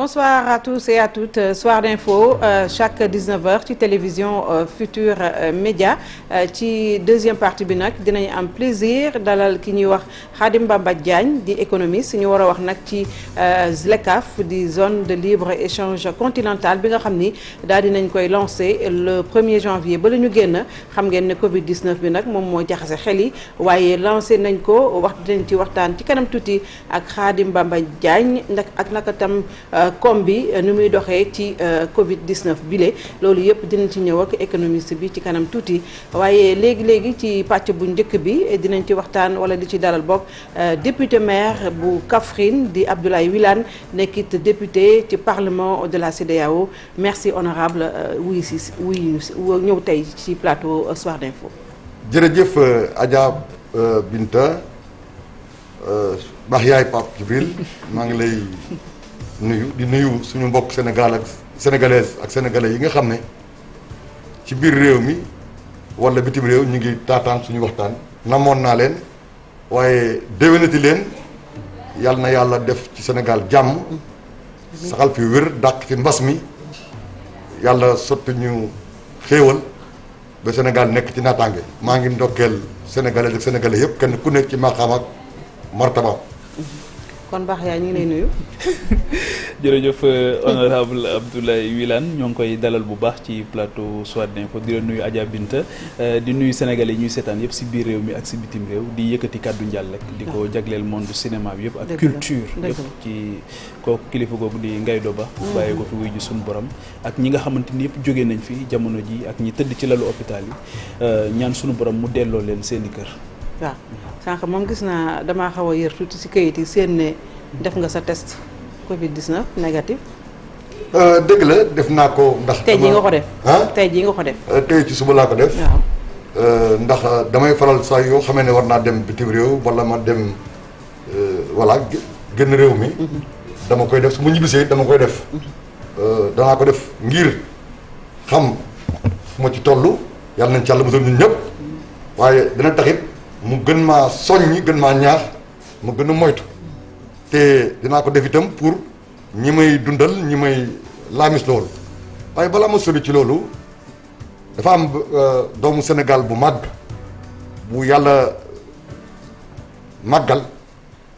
Bonsoir à tous et à toutes. Soir d'info chaque 19h ci télévision Futur Média ci deuxième partie bi nag dinañ am plaisir dalal ki ñuy wax Khadim Bamba Diagne di économiste ñu war a wax nag ci ZLECAf di zone de libre échange continentale bi nga xam ni daal dinañ koy lancé le 1er janvier ba la ñu génn xam ngeen ne Covid 19 bi nag moom moo jaxase xel yi waaye lancé nañ ko wax dinañ ci waxtaan ci kanam tuuti ak Khadim Bamba Diagne ak naka tam. Comme bi ni muy doxee ci Covid 19 bile loolu yëpp dinañ ci ñëw ak économiste bi ci kanam tuuti waaye léegi ci pàcc bu njëkk bi dinañ ci waxtaan wala di ci dalal bokk député maire bu Kaffrine di Abdoulaye Wilane nekkit député ci parlement de la CEDEAO merci honorable wuy ñëw tey ci plateau Soir d'info. jërëjëf Adja Binta baax yaay Pape Djibril maa ngi lay. di nuyu suñu mbokk Sénégal ak sénégalaise ak sénégalais yi nga xam ne ci biir réew mi wala bitim réew ñu ngi taataan suñu waxtaan. namoon naa leen waaye déwénati leen yàlla na yàlla def ci Sénégal jàmm saxal fi wér dàq fi mbas mi yàlla sotti ñu xéewal ba Sénégal nekk ci naataange. maa ngi ndokkeel sénégalais ak sénégalais yëpp kenn ku nekk ci maqaam ak martaba. kon baax yaa ñu ngi lay nuyu. jërëjëf honorable Abdoulaye Wilane ñoo ngi koy dalal bu baax ci plateau Soir d'info di la nuyu Adja Binta di nuyu sénégalais yi ñuy seetaan yëpp si biir réew mi ak si bitim réew di yëkkati kàddu njàll rek di ko jagleel monde cinéma bi yëpp ak culture yëpp ci kooku kilifa googu di Ngaye Doba bàyyee ko fi wuy ji suñu borom ak ñi nga xamante ni yëpp jógee nañ fi jamono ji ak ñi tëdd ci lalu hôpital yi ñaan suñu borom mu delloo leen seeni kër. waaw sànq moom gis naa damaa xaw a yër tuuti ci kayit yi seen ne def nga sa test Covid 19 négatif. dëgg la def naa ko ndax. tey jii nga ko def. tey jii nga ko def. tey ci suba laa ko def. waaw ndax damay faral saa yoo xamee ne war naa dem bitim réew wala ma dem voilà génn réew mi. dama koy def su ma ñibbisee dama koy def. danaa ko def ngir xam fu ma ci toll yàlla nañ ci yàlla musal ñun ñëpp waaye dina taxit mu gën maa soññi gën maa ñaax mu gën a moytu te dinaa ko def itam pour ñi may dundal ñi may laamis loolu waaye balaa ma sori ci loolu dafa am doomu Sénégal bu màgg bu yàlla màggal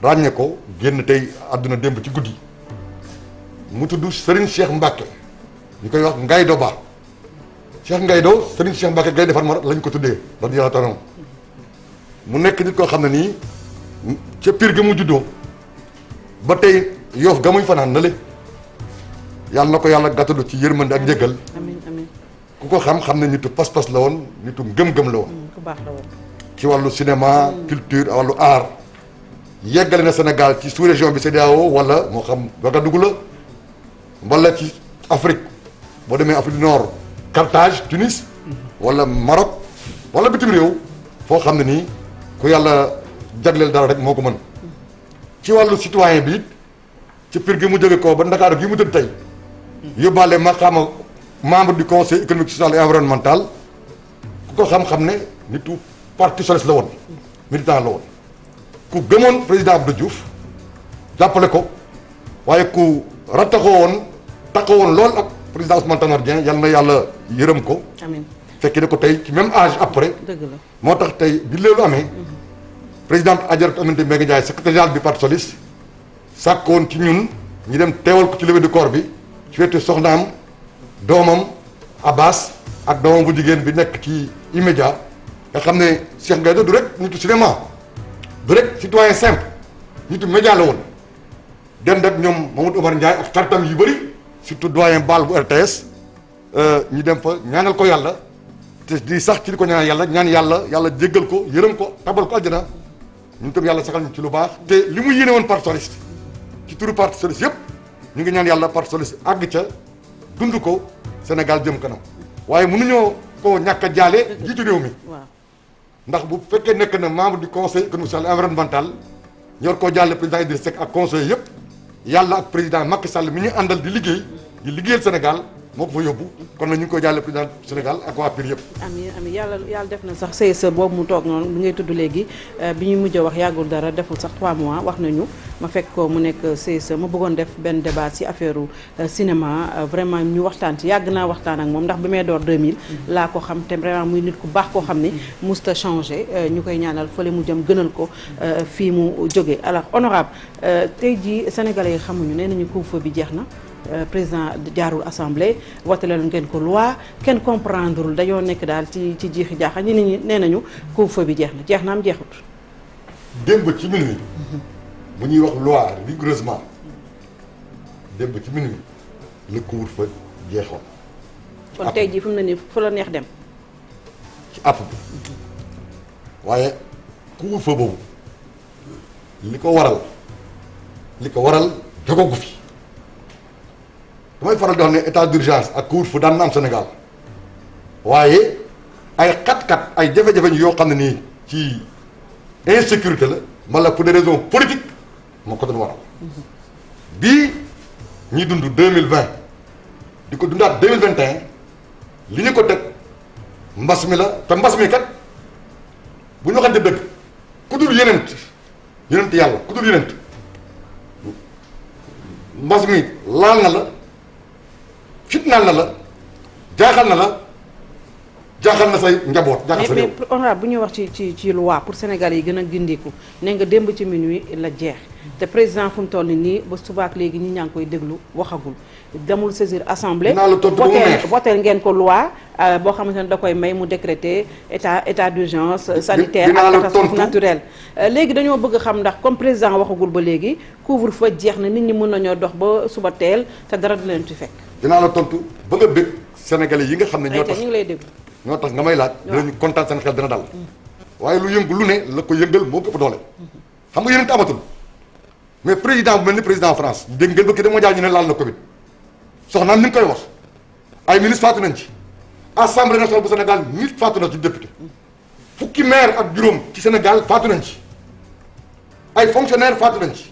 ràññee ko génn tey àdduna démb ci guddi mu tudd Serigne Cheikh Mbacke ñu koy wax Ngaye Doba Cheikh Ngaye Do Serigne Cheikh Mbacke Gaye defar ma lañ ko tuddee dañu yàlla taroon mu nekk nit koo xam ne nii ca Pire ga mu juddoo ba tey Yoof ga muy fanaan na le yàlla na ko yàlla gàttalu ci yërmande ak njëgal. amiin amiin ku ko xam ne nitu pas-pas la woon nitu ngëm-ngëm la woon. ku baax la woon. ci wàllu cinéma culture wàllu art yeggale na Sénégal ci sous-région bi CEDEAO wala moo xam Ouagadougou la wala ci Afrique boo demee Afrique du Nord Carthage Tunis wala Maroc wala bitim réew foo xam ne nii ku yàlla jagleel dara rek moo ko mën. ci wàllu citoyen bi it ci Pire gi mu jóge ko ba Ndakaaru gi mu tëdd tey yóbbaale maqaama membre du conseil économique social et environnemental ku ko xam-xam ne nitu parti socialiste la woon militant la woon ku gëmoon président Abdou Diouf jàppale ko waaye ku rattaxoo woon taxoo woon lool ak président Ousmane Tanor Dieng yal na yàlla yërëm ko. amiin fekkee ne ko tey ci même âge après. dëgg la moo tax tey bi loolu amee. présidente Adjaratou Aminata Mbengue Ndiaye secrétaire général du parti socialiste sàkkoon ci ñun ñu dem teewal ko ci levée du corps bi ci wetu soxnaam doomam Abbas ak doomam bu jigéen bi nekk ci immédiat nga xam ne Cheikh Ngaye Do du rek nitu cinéma du rek citoyen simple nitu média la woon den ak ñoom Mamadou Omar Ndiaye ak xaritam yu bëri surtout doyen Baal bu RTS ñu dem fa ñaanal ko yàlla te di sax ci li ko ñaan yàlla yàlla jéggal ko yërëm ko tabal ko aljana ñun tam yàlla saxal ñu ci lu baax te li mu yéene woon parti socialiste ci turu parti socialiste yëpp ñu ngi ñaan yàlla parti socialiste àgg ca dund ko Sénégal jëm kanam waaye mënuñoo koo ñàkk a jaale jiitu réew mi ndax bu fekkee nekk na membre du conseil économique social et environnemental ñor koo jaale président Idrissa Seck ak conseil yëpp yàlla ak président Macky Sall mi ñu àndal di liggéeyal Sénégal moo ko fa yóbbu kon nag ñu ngi koy jàlle président Sénégal ak waa Pire yëpp. amiin yàlla def na sax CSE boobu mu toog noonu bi ngay tudd léegi bi ñuy mujj wax yàggul dara deful sax 3 mois wax nañu ma fekk ko mu nekk CSE ma bëggoon def benn débat ci affaire cinéma vraiment ñu waxtaan ci yàgg naa waxtaan ak moom ndax bi may door 2000 laa ko xam te vraiment muy nit ku baax koo xam ne musta changé ñu koy ñaanal fële mu jëm gënal ko fii mu jógee alors honorable tey jii sénégalais yi xamuñu nee nañu couvre-feu bi jeex na président jaarul assemblée woteleel ngeen ko loi kenn comprendrewul dañoo nekk daal ci jiixi jaaxa ñi ñi nee nañu couvre-feu bi jeex na am jeexut. démb ci minuit bu ñuy wax loi rigoureusement démb ci minuit le couvre-feu jeexoon. kon tey jii fu mu ne nii fu la neex dem. ci àpp bi waaye couvre-feu boobu li ko waral jogogu fi. damay faral di wax ne état d'urgence ak couvre-feu daan na am Sénégal waaye ay xat-xat ay jafe-jafe yoo xam ne nii ci insécurité la wala pour des raisons politiques moo ko doon waral bii ñuy dund 2020 di ko dundaat 2021 li ñu ko teg mbas mi la te mbas mi kat bu ñu waxante dëgg ku dul yenent yàlla ku dul yenent mbas mi laal na la fitnaal na la jaaxal na say njaboot. jaaxal sa réew mais honorable bu ñuy wax ci loi pour Sénégal yi gën a gindiku ne nga démb ci minuit la jeex te président fu mu toll nii ba subaak léegi ñi ñaa ngi koy déglu waxagul demul saisir assemblée. voté ngeen ko loi boo xamante ne da koy may mu décréter état d'urgence sanitaire ak catastrophe naturelle. léegi dañoo bëgg xam ndax comme président waxagul ba léegi couvre-feu jeex na nit ñi mën nañoo dox ba suba teel te dara du leen ci fekk. dinaa la tontu ba nga bëgg Sénégalais yi nga xam ne ñoo tax ñu ngi lay déglu. ñoo tax nga may laaj. dinañu kontaan seen xel dina dal. waaye lu yëngu lu ne la ko yëngal moo ko ëpp doole. xam nga yeneen amatul mais président bu mel ni président France dégg ngeen ba kii moo jaay ñu ne laal na Covid soxnaam ni nga koy wax ay ministre faatu nañ ci assemblée nationale bu Sénégal nit faatu na ci député fukki maire ak juróom ci Sénégal faatu nañ ci ay fonctionnaire faatu nañ ci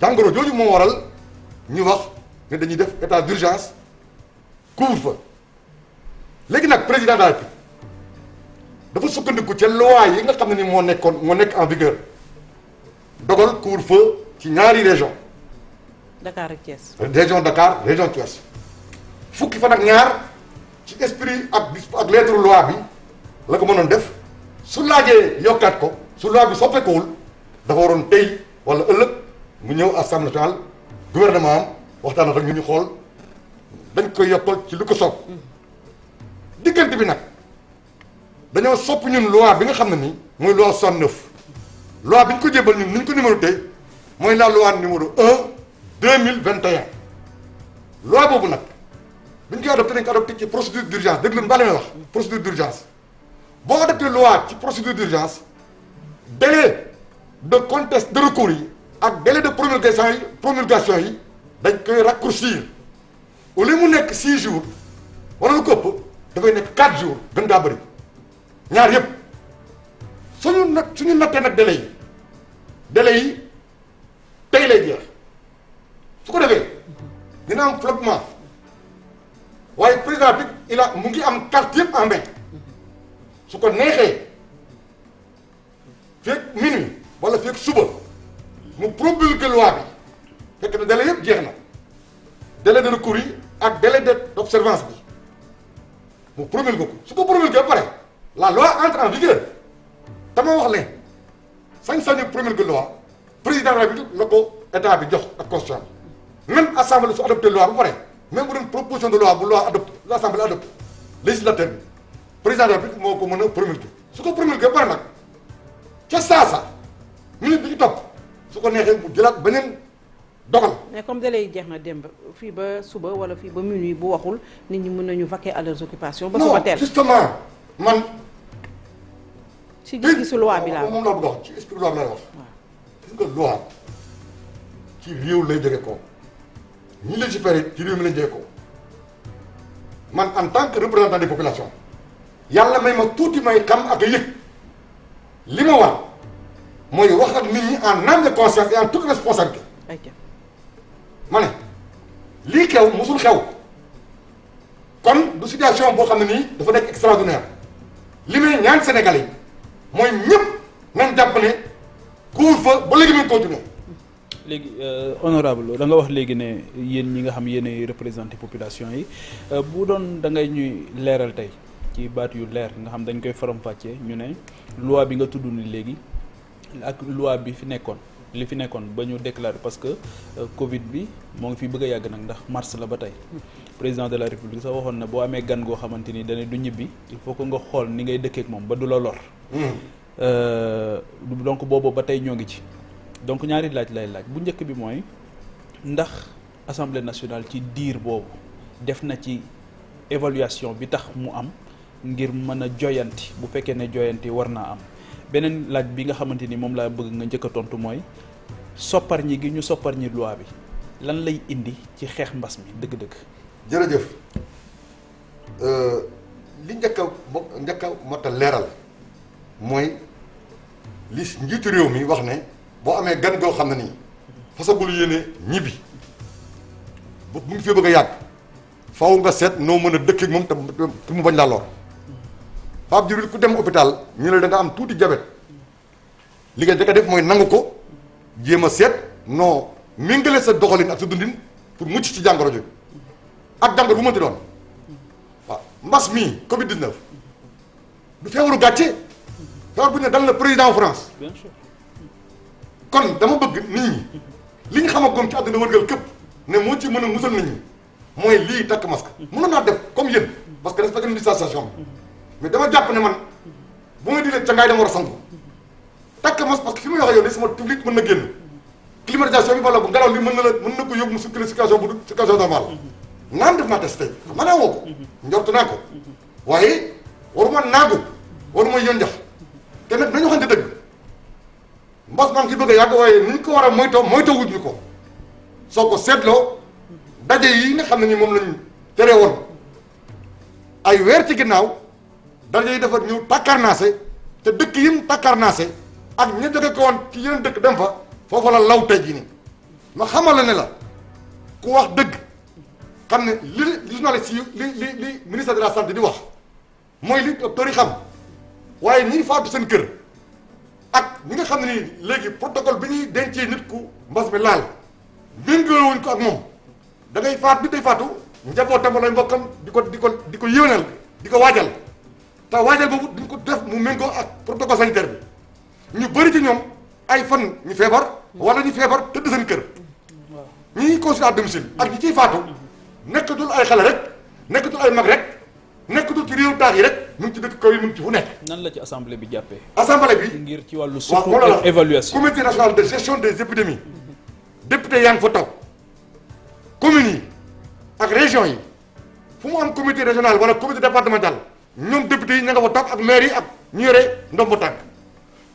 jàngoro jooju moo waral ñu wax ne dañuy def état d'urgence couvre-feu léegi nag président de la République dafa sukkandiku ca loi yi nga xam ne ni moo nekk en vigueur dogal couvre-feu ci ñaari région Dakar ak Thiès. région Dakar région Thiès fukki fan ak ñaar ci esprit ak lettre loi bi la ko mënoon def su laajee yokkaat ko su loi bi soppeekuwul dafa waroon tey wala ëllëg mu ñëw assemblée nationale gouvernement am waxtaan ak ñu xool dañ koy yokkal ci lu ko soob diggante bi nag dañoo sopp ñun loi bi nga xam ne nii mooy loi 69 loi bi ñu ko jébal ñun ni ñu ko numéroté mooy la loi numéro 1/2021 loi boobu nag bi ñu koy adopté dañ ko adopté ci procédure d'urgence dégg lu mbaa may wax procédure d'urgence boo adopté loi ci procédure d'urgence délai de conteste de recours yi ak délai de promulgation yi dañ koy raccourcir au lieu mu nekk 6 jours wala lu ko ëpp dafay nekk 4 jours gën gaa bëri ñaar yëpp suñu nattee nag délai yi tey lay jeex su ko defee dina am flottement waaye président bi mu ngi am carte yëpp en main su ko neexee feeg minuit wala feeg suba mu promulguer loi bi fekk na délai yëpp jeex na délai de recours yi ak délai d'observance bi mu promulguer ko su ko promulguer ba pare la loi entre en vigueur dama wax leen sañ-sañu promulguer loi président de la République la ko état bi jox ak constitution bi même assemblée su adopté loi ba pare même bu doon proposition de loi bu loi adopté l'assemblée adopté législateur bi président de la République moo ko mën a promulguer su ko promulguer ba pare nag ca saasa minute bi ñu topp su ko neexee mu jëlaat beneen dogal. mais comme délai yi jeex na démb fii ba suba wala fii ba minuit bu waxul nit ñi mën nañu vaquer à leurs occupations. ba suba teel non justement man. ci gis-gisu loi bi laa moom laa bëgg a wax ci esprit loi bi lay wax. gis nga loi ci réew lay jóge ko ñi légiférer ci réew mi lañ jóge ko man en tant que représentant des populations yàlla may ma tuuti may xam ak a yëg li ma war mooy wax ak nit ñi en âme et conscience et en toute responsabilité. ma ne lii xew musul xew kon du situation boo xam ne nii dafa nekk extraordinaire li may ñaan Sénégalais yi mooy ñëpp nañ jàpp ne couvre-feu ba léegi muy continuer. léegi honorable da nga wax léegi ne yéen ñi nga xam yéenay représenté population yi bu doon da ngay ñuy leeral tey ci baat yu leer nga xam dañ koy faram-fàccee ñu ne loi bi nga tudd ni léegi ak loi bi fi nekkoon li fi nekkoon ba ñu déclaré parce que Covid bi moo ngi fi bëgg a yàgg nag ndax mars la ba tey président de la république sax waxoon na boo amee gan goo xamante ni dane du ñibbi il faut que nga xool ni ngay dëkkeek moom ba du la lor. Donc boobu ba tey ñoo ngi ci. Donc ñaari laaj lay laaj bu njëkk bi mooy ndax assemblée nationale ci diir boobu def na ci évaluation bi tax mu am ngir mën a joyanti bu fekkee ne joyanti war naa am beneen laaj bi nga xamante ni moom laa bëgg nga njëkk a tontu mooy sopparñi gi ñu sopparñi loi bi lan lay indi ci xeex mbas mi dëgg-dëgg. jërëjëf li njëkk a mot a leeral mooy li njiitu réew mi wax ne. boo amee gan goo xam ne nii fasagul yéene ñibbi bu mu fi bëgg a yàgg faaw nga seet noo mën a dëkk ak moom te mu bañ laa lor Pape Djibril ku dem hôpital ñu ne da nga am tuuti jabet li nga jëkk def mooy nangu ko jéem a seet noo méngale sa doxalin ak sa dundin pour mucc ci jàngoro jooju ak jàngoro bu mënti doon waaw mbas mii Covid 19 du feebaru gàcce feebar bu ñu ne dal na président France. Bien sûr. kon dama bëgg nit ñi li ñu xamagoon ci àdduna wërgal képp ne moo ci mën a musal nit ñi mooy lii takk masque mënoon naa def comme yéen parce que respecté na distanciation bi mais dama jàpp ne man bu ma dilee cangaay dama war a sangu takk masque parce que fi may waxee yow ne sama public mën na génn climatisation bi wala bu ngelaw li mën na ko yóbbu mu circulation bu circulation normale naan def naa test tey xam nga naa woo ko njort naa ko waaye waruma naagu waruma yonjax te nag nañu waxante dëgg mbas maa ngi ci bëgg a yàgg waaye ni ñu ko war a moytoo wuñ ñu ko soo ko seetloo daje yi nga xam ne ni moom lañu tere woon ay weer ci ginnaaw daje yi dafa ñëw takkarnaase te dëkk yi mu takkarnaase ak ña jóge ko woon ci yeneen dëkk dem fa foofa la law tey jii nii ma xamal la ne la ku wax dëgg xam ne li journaliste yi li ministre de la santé di wax mooy li docteur yi xam waaye ñi faatu seen kër ak ñi nga xam ne nii léegi protocole bi ñuy dencee nit ku mbas mi laal méngoowuñ ko ak moom da ngay faat bi day faatu njabootam wala mbokkam di ko yéwénal di ko waajal te waajal boobu duñ ko def mu méngoo ak protocole sanitaire bi ñu bëri ci ñoom ay fan ñu feebar wala ñu feebar tëdd seen kër ñi ñuy consulté à domicile ak ñi ciy faatu nekkatul ay xale rek nekkatul ay mag rek nekkatul ci réew taax yi rek mu ngi ci dëkk kaw yi mu ngi ci fu nekk. nan la ci assemblée bi jàppee. assemblée bi ngir ci wàllu surtout évaluation comité national de gestion des épidémies député yaa ngi fa taw communes yi ak régions yi fu mu am comité régional wala comité départemental ñoom député yi ña nga fa toog ak maire yi ak ñu yore ndombo tànk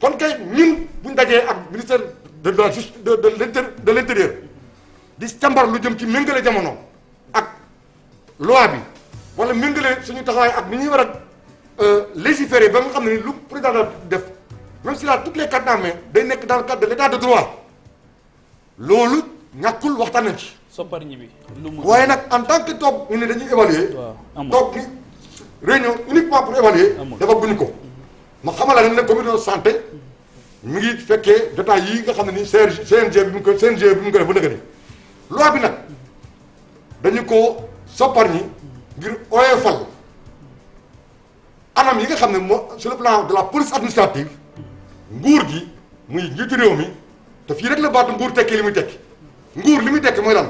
kon kay ñun buñ dajee ak ministère de la justice de l'intérieur di càmbar lu jëm ci méngale jamono ak loi bi wala méngale suñu taxawaay ak ni ñuy war a légiférer ba nga xam ne ni lu président la def même s'il a toutes les cartes en main day nekk dans le cadre de l'état de droit loolu ñàkkul waxtaan nañ ci. soppar ñi bi lu mu waaye nag en tant que toog ñu ne dañuy évaluer. toog ni réunion uniquement pour évaluer. dafa guñ ko. ma xamal la ne comité de santé mi ngi fekkee détails yi nga xam ne ni CNG bi mu ko def ba nëgë ni loi bi nag dañu ko soppar ñi ngir oyofal anam yi nga xam ne moo sur le plan de la police administrative nguur gi muy njiitu réew mi te fii rek la baatu nguur tekki li muy tekki nguur li muy tekki mooy lan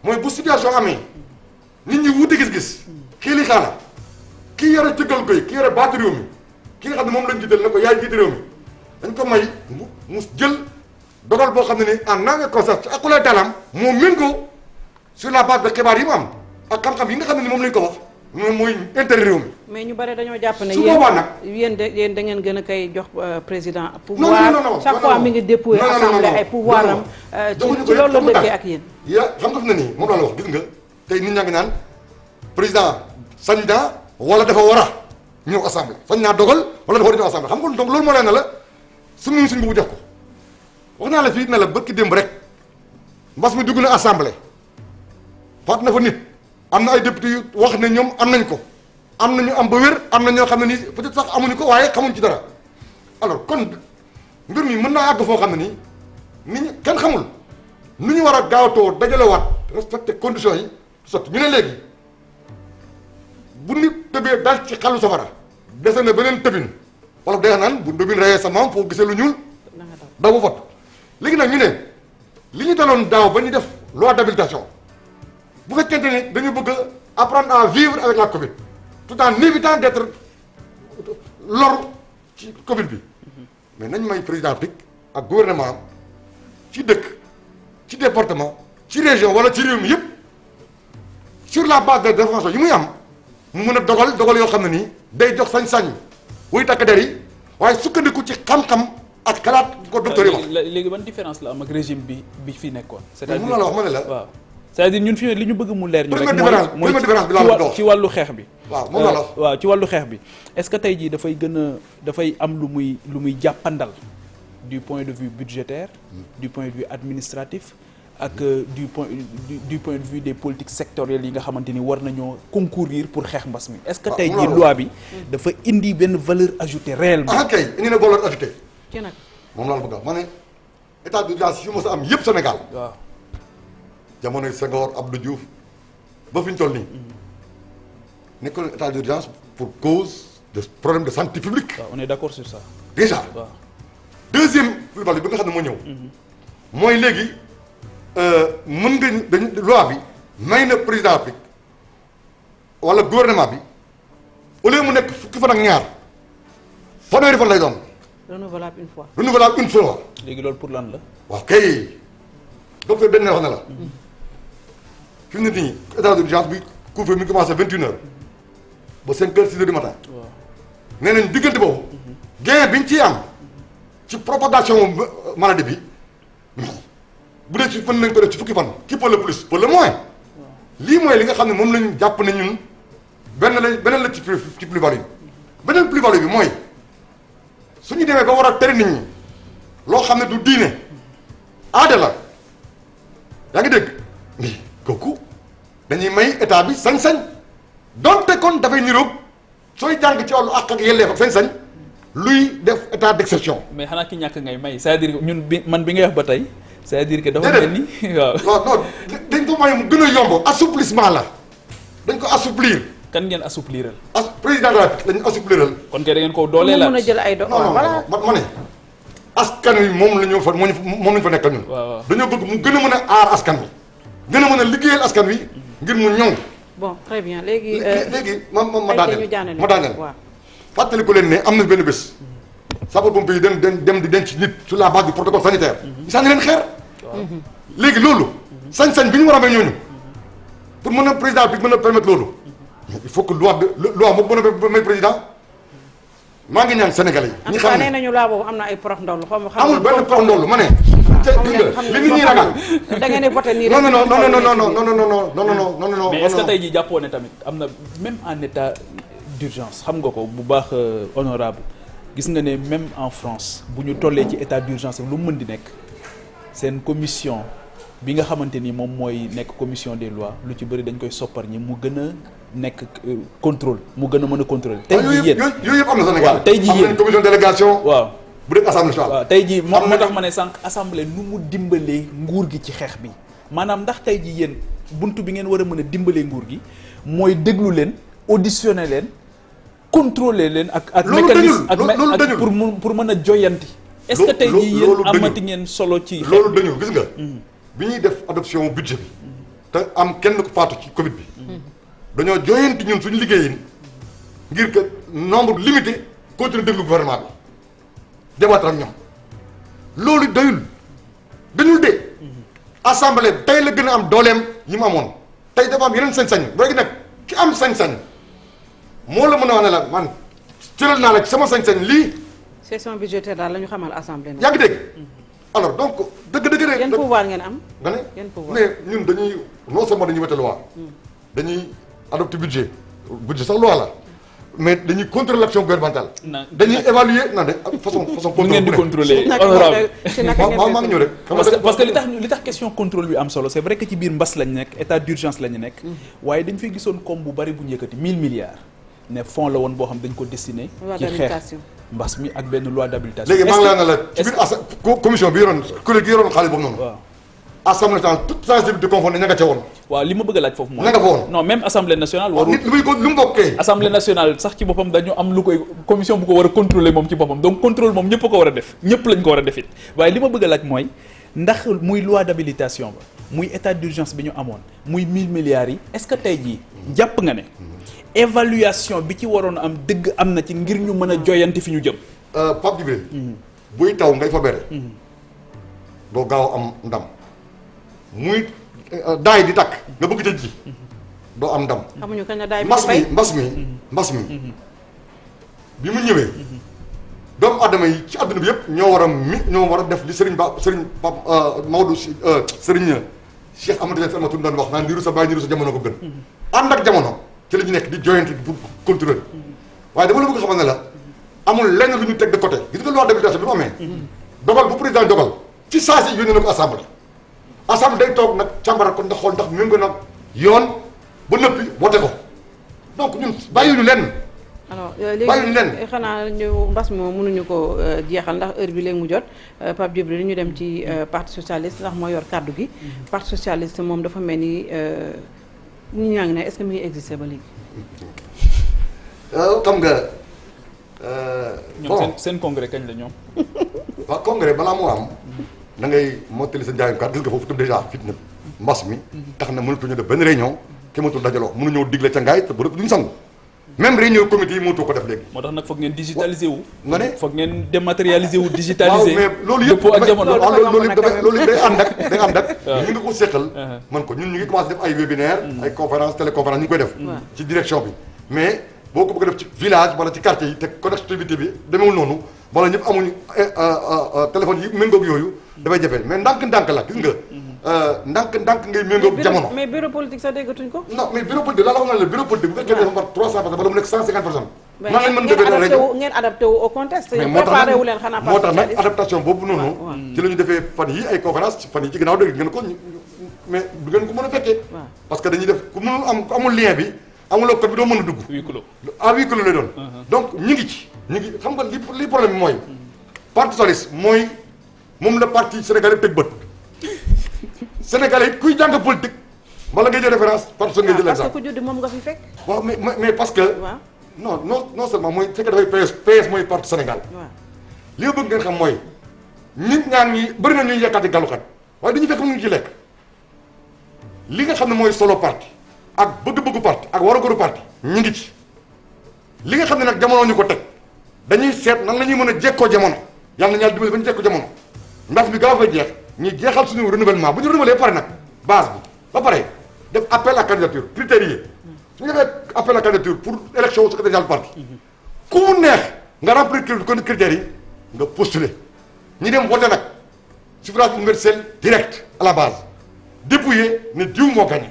mooy bu situation amee nit ñi wuute gis-gis kii li xaala kii yore cëggal koy kii yore baatu réew mi ki nga xam ne moom lañ jiital ne ko yaay jiite réew mi dañ ko may mu jël dogal boo xam ne ni en âme et conscience ci akulaay taalaam moo méngoo sur la base de xibaar yi mu am ak xam-xam yi nga xam ne ni moom lañ ko wax moom mooy intérêt réew mi. mais ñu bare dañoo jàpp ne su boobaa nag yéen da ngeen gën a koy jox président pouvoir non chaque fois mi ngi dépouiller assemblée ay pouvoir am ci loolu la dëkkee ak yéen. yaa xam nga fi ne nii moom laa la wax gis nga tey nit ñaa ngi naan président sañ naa wala dafa war a ñëw assemblée sañ naa dogal wala dafa war a ñëw assemblée xam nga donc loolu moo leen ne la suñu suñ bu def ko wax naa la fii ne la barki démb rek mbas mi dugg na assemblée faat na fa nit am na ay députés yu wax ne ñoom am nañ ko am na ñu am ba wér am na ñoo xam ne nii peut-être sax amuñu ko waaye xamuñ ci dara alors kon mbir mi mën naa àgg foo xam ne nii nit ñi kenn xamul nu ñu war a gaawtoo dajalewaat respecté conditions yi sotti ñu ne léegi bu nit tëbee dal ci xalu safara dese na beneen tëbin wala day naan bu ndóbin reyee sa maam foo gisee lu ñuul daw ba fot léegi nag ñu ne li ñu daloon daaw ba ñu def loi d'habilitation bu fekkente ne dañu bëgg a apprendre à vivre avec la Covid tout en évitant d'être lor ci Covid bi mais nañ may président Afrique ak gouvernement am ci dëkk ci département ci région wala ci réew mi yëpp sur la base des informations yi muy am mu mën a dogal yoo xam ne nii day jox sañ-sañ wuy takk der yi waaye sukkandiku ci xam-xam ak xalaat ko docteur yi wax. léegi ban différence la am ak régime bi fi nekkoon. c'est-à-dire mun na la wax ma ne la waaw. c'est-à-dire ñun fi li ñu bëgg mu leer ñu rek mooy différence bi laa dox ci wàllu xeex bi. waaw moom la la waaw ci wàllu xeex bi est-ce que tey jii dafay am lu muy jàppandal du point de vue budgétaire du point de vue administratif ak du point de vue des politiques sectorielles yi nga xamante ni war nañoo concourir pour xeex mbas mi est-ce que tey jii loi bi dafa indi benn valeur ajoutée réellement. ah kay indi na valeur ajoutée. kii nag moom laa la bëgg a wax ma ne état d'urgence yu mos a am yëpp Sénégal. waaw jamonoy Senghor Abdou Diouf ba fi ñu toll nii nekkoon état d'urgence pour cause de problème de santé publique. waaw on est d'accord sur ça. déjà waaw deuxième plus-value bi nga xam ne moo ñëw. mooy léegi mën nga dañu loi bi may na président Afrique wala gouvernement bi au lieu mu nekk fukki fan ak ñaar fanweeri fan lay doon. renouvelable une fois. renouvelable une fois. léegi loolu pour lan la. waaw kay docteur benn wax na la fi mu ne nii état d'urgence bi couvre-feu mi commencé 21h ba 5h 6h du matin. waaw nee nañ diggante boobu gain bi ñu ciy am ci propagation maladie bi bu dee ci mën nañ ko def ci fukki fan qui peut le plus peut le moins lii mooy li nga xam ne moom lañu jàpp ne ñun beneen la ci plus-value beneen plus-value bi mooy su ñu demee ba war a tere nit ñi loo xam ne du diine aada la yaa ngi dégg mais kooku dañuy may état bi sañ-sañ donte kon dafay niroog sooy jàng ci wàllu àq ak yelleef ak sañ-sañ luy def état d'exception. mais xanaa ki ñàkk ngay may c'est-à-dire ñun man bi ngay wax ba tey c'est-à-dire que dafa mel ni waaw. non dañ ko may mu gën a yomb assouplissement la dañ ko assouplir. kan ngeen assoupliral. président de la République lañu assoupliral. kon kay da ngeen ko dooleelaat mën a jël ay non ma ne askan wi moom la ñu fa moom lañu fa nekkal ñun. waaw dañoo bëgg mu gën a mën a aar askan wi gën a mën a liggéeyal askan wi ngir mu ñoŋ. bon très bien léegi. léegi ma daaneel waaw. fàttali ko leen ne am na benn bés. sapeurs-pompiers yi dem di denc nit sur la base du protocole sanitaire. ñu sànni leen xeer. léegi loolu. sañ-sañ bi ñu war a may ñooñu. pour mën a président bi mën a permettre loolu. il faut que loi moo mën a may président. maa ngi ñaan Sénégalais yi. ñi xam ne nee nañu loi boobu am na ay porox ndollu xaw ma. amul benn porox ndollu ma ne. li nit ñi ragal. da ngeen di voté nii non non mais est-ce que tey jii jàppoo ne tamit am na même en état d'urgence xam nga ko bu baax honorable gis nga ne même en France bu ñu tollee ci état d'urgence lu mu mën di nekk seen commission bi nga xamante ni moom mooy nekk commission des lois lu ci bëri dañ koy soppar ñi mu gën a nekk contrôle mu gën a mën a contrôler. tey jii yéen yooyu yëpp am na Sénégal. waaw tey jii yéen am nañ commission délégation. waaw bu dee assemblée nationale. waaw tey jii moo tax ma ne sànq assemblée nu mu dimbalee nguur gi ci xeex bi maanaam ndax tey jii yéen buntu bi ngeen war a mën a dimbalee nguur gi mooy déglu leen auditionner leen contrôler leen ak mécanisme ak pour mën a joyanti. est-ce que tey jii yéen amati ngeen solo ci. loolu dañu gis nga. bi ñuy def adoption budget bi. te am kenn ku faatu ci Covid bi. dañoo joyanti ñun suñu liggéeyin ngir que nombre limité continuer déglu gouvernement bi. débattre ak ñoom loolu dañul de assemblée tey la gën a am dooleem yi mu amoon tey dafa am yeneen sañ-sañ léegi nag ki am sañ-sañ moo la mën a wax ne la man cëral naa la ci sama sañ-sañ lii. session budgétaire daal la ñu xamal assemblée. yaa ngi dégg alors donc dëgg rek. yan pouvoir ngeen am. nga ne yan pouvoir mais ñun dañuy non seulement dañuy wote loi dañuy adopter budget sax loi la mais dañuy contrôler l'action gouvernementale. na dañuy évaluer non de façon mu ngeen di contrôler honorable maa ngi ñëw rek. parce que li tax question contrôle bi am solo c'est vrai que ci biir mbas lañ nekk état d'urgence lañu nekk. waaye dañ fay gisoon comme bu bari bu ñu yëkkati 1000 milliards. ne fonds la woon boo xam dañ ko destiné. ci xeex mbas mi ak benn loi d'habilitation. léegi maa ngi laa ne la ci biir commission bi yoroon kuréel gi yoroon xaalis boobu noonu. waaw assemblée nationale toute sensibilité confondue ña nga ca woon. waaw li ma bëgg a laaj foofu mooy. ña nga fa woon non même assemblée nationale. warul nit lu mu bokkee. assemblée nationale sax ci boppam dañu am lu koy commission bu ko war a contrôler moom ci boppam donc contrôle moom ñëpp a ko war a def ñëpp lañ ko war a def it waaye li ma bëgg a laaj mooy ndax muy loi d'habilitation ba muy état d'urgence bi ñu amoon muy 1000 milliards yi est-ce que tey jii jàpp nga ne évaluation bi ci waroon am dëgg am na ci ngir ñu mën a joyanti fi ñu jëm. Pape Djibril buy taw ngay fa bere doo gaaw am ndam muy daay di takk nga bëgg tëj ji doo am ndam. xamuñu kañ la daay mbas mi bi mu ñëwee doomu aadama yi ci adduna bi yëpp ñoo war a def li Serigne Pape Maodo Serigne Cheikh Amadou Tidiane doon wax naan niru sa baay niru sa jamono ko gën. ànd ak jamono ci la ñu nekk di joyanti pour contrôler waaye dama la bëgg xamal ne la amul lenn lu ñu teg de côté gis nga loi d'habilitation bi mu amee. dogal bu président dogal ci saa si yónnee na ko assemblée day toog nag càmbara ko ndax xool ndax méngoo nag yoon ba nëppi voté ko donc ñun bàyyiwuñu lenn. alors léegi xanaa ñu mbas mi moom mënuñu ko jeexal ndax heure bi léegi mu jot Pape Djibril ñu dem ci parti socialiste ndax moo yor kàddu gi. parti socialiste moom dafa mel ni ñu ñaa ngi ne est-ce que mi ngi existé ba léegi. xam nga. ñoom seen congrès kañ la ñoom. waaw congrès balaa moo am. da ngay mottali sa njaayum carte gis nga foofu tam déjà fitna mbas mi. tax na mënatuñu def benn réunion kenn mënatul dajaloo mënuñoo digle ca ngaay te bu duñ sangu. même réunion comité yi mënatoo ko def léegi. moo tax nag foog ngeen digitaliser wu. nga ne foog ngeen dématérialiser wu digitaliser. waaw mais loolu yëpp ak jamono loolu yëpp day ànd ak ñu ngi ko séqal. man ko ñun ñu ngi commencé def ay webinaire ay conférence téléconférence ñu ngi koy def. ci direction bi mais boo ko bëgg a def ci village wala ci quartier yi te connectivité bi demeewul noonu wala ñëpp amuñu téléphone yi méngoog yooyu dafay jafe mais ndànk-ndànk la gis nga. ndànk-ndànk ngay méngoog jamono. mais bureau politique sax déggatuñ ko. non mais bureau politique la wax na la bureau politique bu fekkee dafa mat 300 personnes wala mu nekk 150 personnes. nan lañ mën defee réunion ngeen adapté wu au contexte. mais moo tax nag adaptation boobu noonu. ci la ñu defee fan yi ay conférence fan yi ci ginnaaw dégg ngeen ko mais du ngeen ko mën a fekkee. parce que dañuy def ku mënul amul lien bi amuloo code bi doo mën a dugg. huis clos lay doon. donc ñu ngi xam nga li problème bi mooy. parti socialiste mooy moom la parti sénégalais teg bët. sénégalais it kuy jàng politique wala ngay jël référence parti socialiste ngay jël exemple. parce que ku judd moom nga fi fekk. waaw mais parce que. waaw non seulement mooy fekkee dafay PS mooy parti Sénégal. waaw li nga bëgg ngeen xam mooy nit ñaa ngi bëri na ñuy yekkaati galukat waaye dañuy fekk mu ngi ci lekk li nga xam ne mooy solo parti ak bëgg-bëggu parti ak warugaru parti ñu ngi ci li nga xam ne nag jamono ñu ko teg dañuy seet nan la ñuy mën a jekkoo jamono yàlla na ñaar dimbali ba ñu jekkoo jamono ndax bi gaaw fay jeex ñu jeexal suñu renouvellement bu ñu renouveler pare nag base bi ba pare def appel à candidature critères yi su ñu defee appel à candidature pour élection secrétaire général parti ku mu neex nga remplir critères yi nga postuler ñi dem voté nag suffrage universel direct à la base dépouillé ne diw moo gagné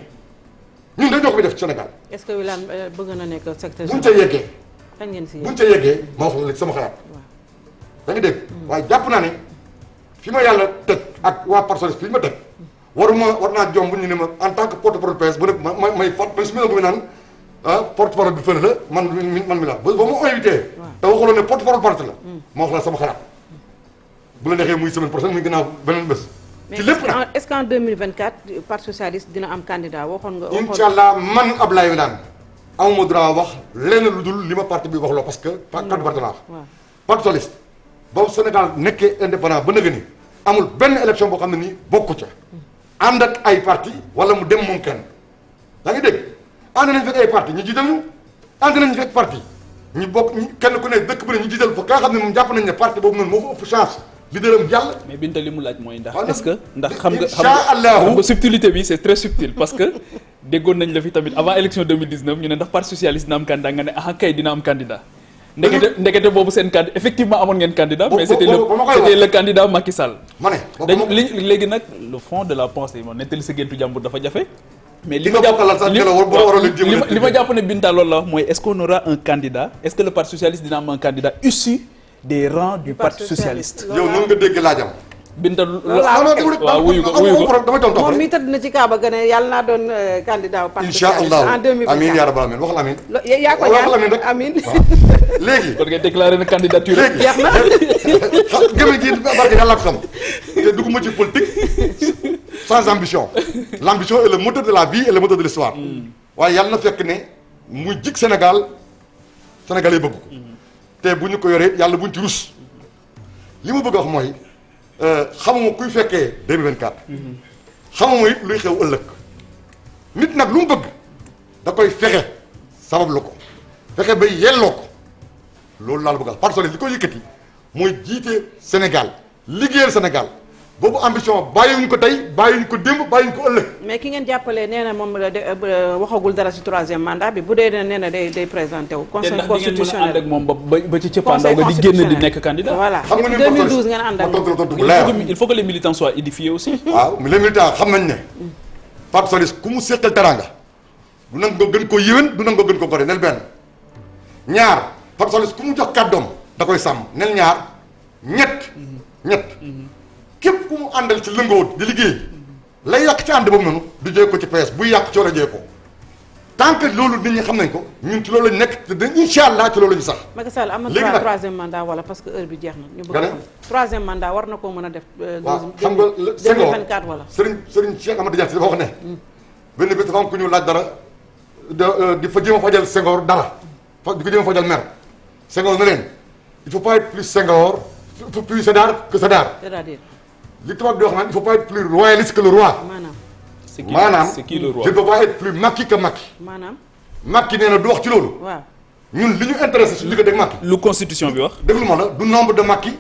ñun dañoo ko def ci Sénégal. est-ce que Wilane bëgg na nekk secrétaire buñ ca yeggee. kañ ngeen si buñ ca yeggee ma wax la sama xalaat. da nga dégg waaye jàpp naa ne fi ma yàlla teg ak waa parti socialiste fi ma teg war naa jomb ñu ne ma en tant que porte-parole PS bu nekk may fat may su ma la naan porte-parole bi fële la man mi la ba ma invité. te waxuloon ne porte-parole parti la. ma wax la sama xalaat bu la neexee muy semaine prochaine muy gannaaw beneen bés. ci lépp nag est-ce qu'en 2024 parti socialiste dina am candidat waxoon nga. incha allah man Abdoulaye Wilane amuma droit wax lenn lu dul li ma parti bi wax loo parce que. cadre parti la parti socialiste boobu Sénégal nekkee indépendant ba nëgë ni amul benn élection boo xam ne nii bokku ca. ànd ak ay parti wala mu dem moom kenn yaa ngi dégg ànd nañ fekk ay parti ñu jiital ñu ànd nañ fekk parti ñu bokk kenn ku ne dëkk bi ne ñu jiital fa ka nga xam ne moom jàpp nañ ne parti boobu noonu moo fa ëpp chance. leader am jàll. mais Binta li mu laaj mooy ndax est-ce que ndax xam nga subtilité bi c'est très subtil parce que déggoon nañ la fi tamit avant élection 2019 ñu ne ndax parti socialiste dina am candidat nga ne ah kay dina am candidat. ndekete boobu seen candidat effectivement amoon ngeen candidat. mais c'était le candidat Macky Sall. ma ne léegi nag le fond de la pensée moom nettali sa géntu jàmbur dafa jafe. mais li ma jàpp li ma jàpp ne Binta loolu la wax mooy est-ce qu'on aura un candidat est-ce que le parti socialiste dina am un candidat issu des rangs du parti socialiste. yow noonu nga dégg laajam. Binta waaw wuyu ko damay doon topp moom mi tëdd na ci Kaaba ga ne yàlla naa doon candidat au parti socialiste en 2024 amiin yaa rabbal amiin waxal amiin. yaa ko ñaan amiin léegi. kon nga déclaré na candidature. léegi jeex na. gëm gi barke yàlla ko xam te dugguma ci politique sans ambition. L'ambition est le moteur de la vie et le moteur de l'histoire. waaye yàlla na fekk ne muy jig Sénégal Sénégalais bëgg ko. te bu ñu ko yoree yàlla buñ ci rus. li ma bëgg a wax mooy. xamuma kuy fekkee 2024. xamuma it luy xew ëllëg. nit nag lu mu bëgg da koy fexe sabablu ko fexe ba yelloo ko loolu laa la bëgg a wax Parti socialiste li ko yëkkati mooy jiite Sénégal liggéeyal Sénégal boobu ambition bàyyiwuñ ko tey bàyyiwuñ ko démb bàyyiwuñ ko ëllëg. mais ki ngeen jàppalee nee na moom waxagul dara ci troisième mandat bi bu dee nee na day présenté wu. conseil constitutionnel ànd ak moom ba ci cëppaandaw nga di génn di nekk candidat. voilà xam nga 2012 ngeen ànd ak moom. il faut que les militants soient édifiés aussi. waaw les militants xam nañ ne. Parti socialiste ku mu seqal teraanga du nangu ko gën ko yéwén du nangu ko gën ko gore nel benn ñaar Parti socialiste ku mu jox kàddoom da koy sàmm nel ñaar ñett képp ku mu àndal ci lëngoo di liggéey lay yàq ci ànd boobu noonu du jëy ko ci PS buy yàq ci war a jëy ko tant que loolu nit ñi xam nañ ko ñun ci loolu lañ nekk te incha allah ci loolu lañu sax. Macky Sall am na troisième mandat wala parce que heure bi jeex na. ñu bëgg a xam troisième mandat war na koo mën a def. waaw xam nga 2024 wala. Serigne Cheikh Amadou Diagne dafa wax ne. benn bés dafa am ku ñu laaj dara di fa jéem a fajal Senghor dara di ko jéem a fajal mer Senghor ne leen il faut pas être plus Senghor plus Sédar que Sédar. c'est-à-dire. li tubaab di wax naan il faut pas être plus royaliste que le roi. maanaam c'est qui le roi je ne peux pas être plus Macky que Macky. maanaam. Macky nee na du wax ci loolu. waaw ñun li ñu intéressé suñu diggante ak Macky. lu constitution bi wax. déglu ma la du nombre de Macky.